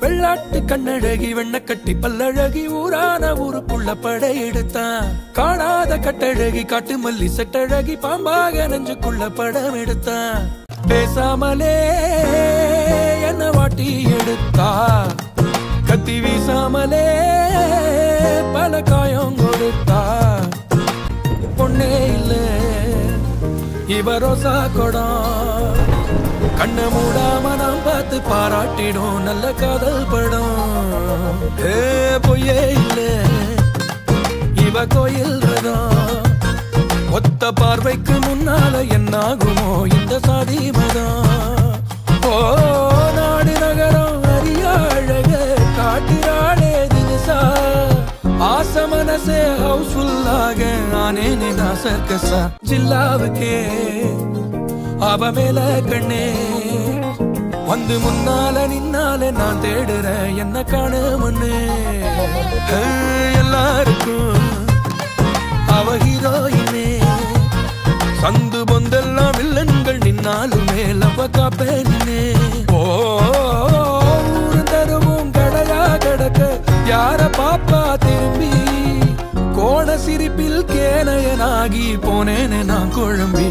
வெள்ளாட்டு கண்ணழகி வெண்ண கட்டி பல்லழகி ஊரான ஊருக்குள்ள படையெடுத்தான். காணாத கட்டழகி காட்டு மல்லி செட்டழகி பாம்பாக நெஞ்சுக்குள்ள படம் எடுத்தான். பேசாமலே என்ன வாட்டி எடுத்தா, கத்தி வீசாமலே பல காயம் கொடுத்தா. பொண்ணே இல்ல இவ ரோசா கொடம், கண்ண மூடாம நாம் பார்த்து பாராட்டிடும் நல்ல காதல் படம். பொய்யே இல்ல இவ கோயில் ரதம், ஒத்த பார்வைக்கு முன்னால என்னாகுமோ இந்த சாதி மதம். ஓ நாடு நகரம் அறிய அழக காட்டிராளே தினசா, ஆச மனசே ஹவுஸ்ஃபுல்லாக ஆனேனே நான் சர்க்கஸா. ஜில்லாவுக்கே அவ மேல கண்ணே வந்து முன்னால நின்னால நான் தேடுற என்ன காணுமன்னு. எல்லாருக்கும் அவ ஹீரோயினே, சந்து பொந்தெல்லாம் வில்லன்கள் நின்னாலுமே லவ காப்பேனே. ஓ ஊரு தருவும் கடையா கடக்க யார பாப்பா திரும்பி, கோண சிரிப்பில் கேனையனாகி போனேனே நான் குழம்பி.